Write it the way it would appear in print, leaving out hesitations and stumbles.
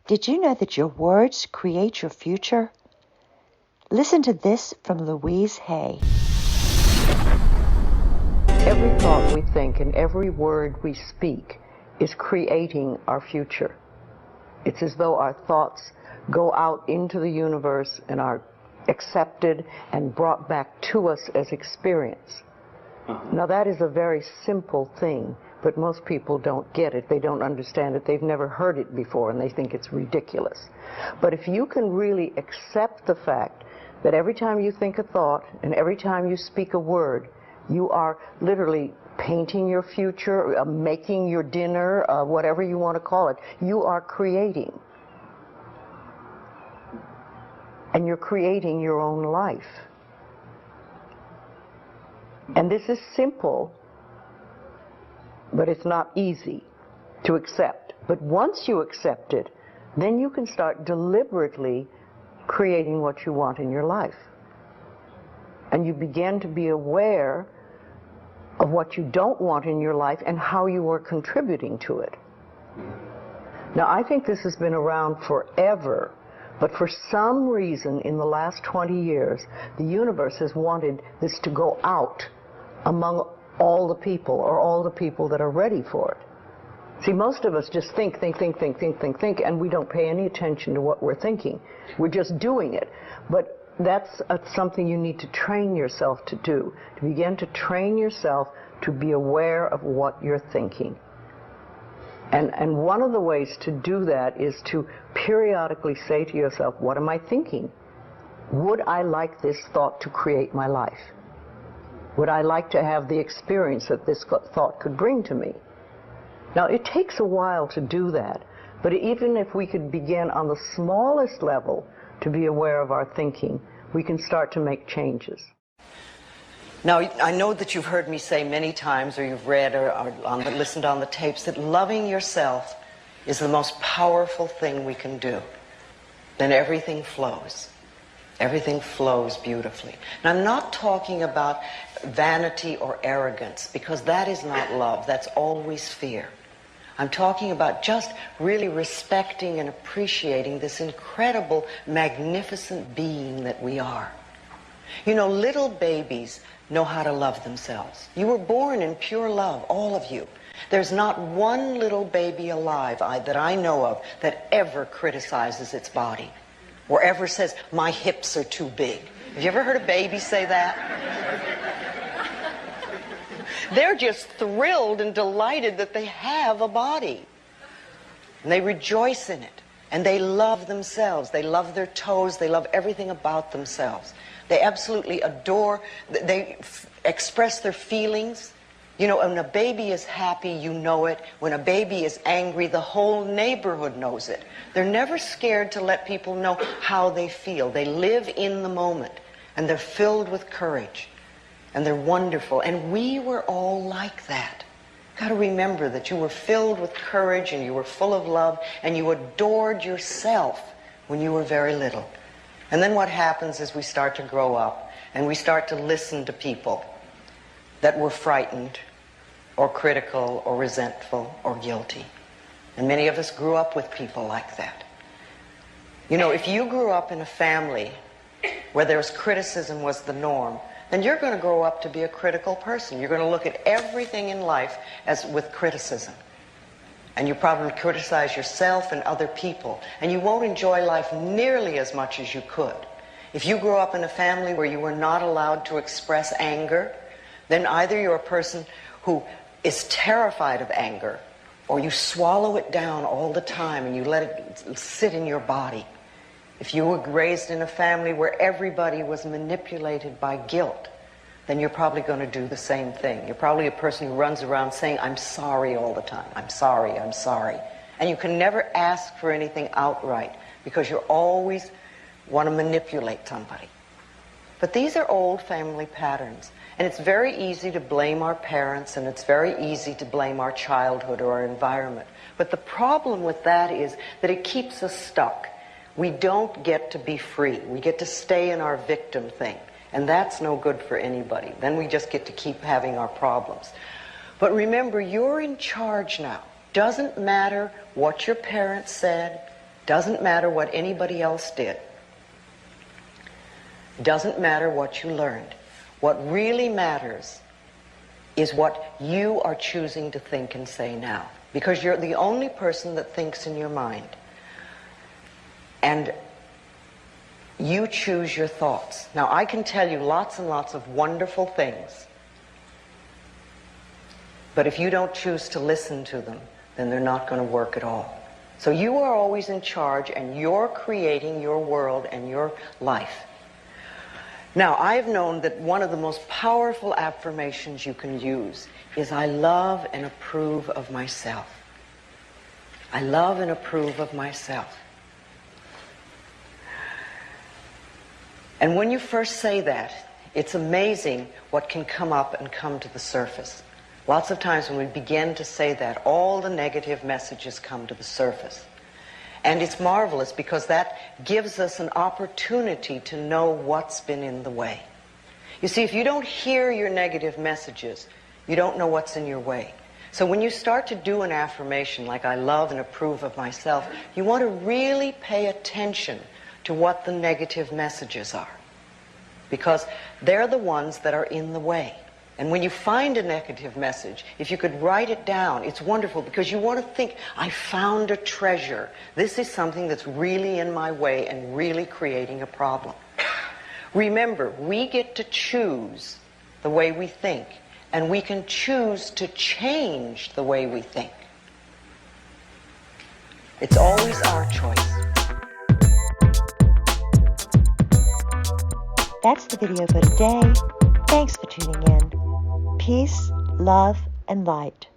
Did you know that your words create your future? Listen to this from Louise Hay. Every thought we think and every word we speak is creating our future. It's as though our thoughts go out into the universe and are accepted and brought back to us as experience. Now that is a very simple thing, but most people don't get it. They don't understand it. They've never heard it before, and they think it's ridiculous. But if you can really accept the fact that every time you think a thought and every time you speak a word, you are literally painting your future, making your dinner, whatever you want to call it. You are creating. And you're creating your own life. And this is simple, but it's not easy to accept. But once you accept it, then you can start deliberately creating what you want in your life. And you begin to be aware of what you don't want in your life and how you are contributing to it. Now, I think this has been around forever, but for some reason in the last 20 years, the universe has wanted this to go out among all the people, or all the people that are ready for it. See, most of us just think, and we don't pay any attention to what we're thinking. We're just doing it. But that's something you need to train yourself to do, to begin to train yourself to be aware of what you're thinking. And one of the ways to do that is to periodically say to yourself, what am I thinking? Would I like this thought to create my life? Would I like to have the experience that this thought could bring to me? Now, it takes a while to do that, but even if we could begin on the smallest level to be aware of our thinking, we can start to make changes. Now, I know that you've heard me say many times, or you've read or listened on the tapes, that loving yourself is the most powerful thing we can do. Then everything flows. Everything flows beautifully. Now, I'm not talking about vanity or arrogance, because that is not love. That's always fear. I'm talking about just really respecting and appreciating this incredible, magnificent being that we are. You know, little babies know how to love themselves. You were born in pure love, all of you. There's not one little baby alive that I know of that ever criticizes its body, or ever says, my hips are too big. Have you ever heard a baby say that? They're just thrilled and delighted that they have a body. And they rejoice in it. And they love themselves. They love their toes. They love everything about themselves. They absolutely adore, they express their feelings. You know, when a baby is happy, you know it. When a baby is angry, the whole neighborhood knows it. They're never scared to let people know how they feel. They live in the moment, and they're filled with courage, and they're wonderful. And we were all like that. Got to remember that you were filled with courage, and you were full of love, and you adored yourself when you were very little. And then what happens is we start to grow up, and we start to listen to people that were frightened, or critical, or resentful, or guilty. And many of us grew up with people like that. You know, if you grew up in a family where there was criticism was the norm, then you're going to grow up to be a critical person. You're going to look at everything in life as with criticism. And you probably criticize yourself and other people. And you won't enjoy life nearly as much as you could. If you grew up in a family where you were not allowed to express anger, then either you're a person who is terrified of anger, or you swallow it down all the time and you let it sit in your body. If you were raised in a family where everybody was manipulated by guilt, then you're probably going to do the same thing. You're probably a person who runs around saying, I'm sorry all the time. I'm sorry, I'm sorry. And you can never ask for anything outright because you always want to manipulate somebody. But these are old family patterns. And it's very easy to blame our parents, and it's very easy to blame our childhood or our environment. But the problem with that is that it keeps us stuck. We don't get to be free. We get to stay in our victim thing. And that's no good for anybody. Then we just get to keep having our problems. But remember, you're in charge now. Doesn't matter what your parents said. Doesn't matter what anybody else did. Doesn't matter what you learned. What really matters is what you are choosing to think and say now. Because you're the only person that thinks in your mind. And you choose your thoughts. Now, I can tell you lots and lots of wonderful things. But if you don't choose to listen to them, then they're not going to work at all. So you are always in charge, and you're creating your world and your life. Now, I've known that one of the most powerful affirmations you can use is, I love and approve of myself. I love and approve of myself. And when you first say that, it's amazing what can come up and come to the surface. Lots of times when we begin to say that, all the negative messages come to the surface. And it's marvelous because that gives us an opportunity to know what's been in the way. You see, if you don't hear your negative messages, you don't know what's in your way. So when you start to do an affirmation like, I love and approve of myself, you want to really pay attention to what the negative messages are. Because they're the ones that are in the way. And when you find a negative message, if you could write it down, it's wonderful, because you want to think, I found a treasure. This is something that's really in my way and really creating a problem. Remember, we get to choose the way we think, and we can choose to change the way we think. It's always our choice. That's the video for today. Thanks for tuning in. Peace, love, and light.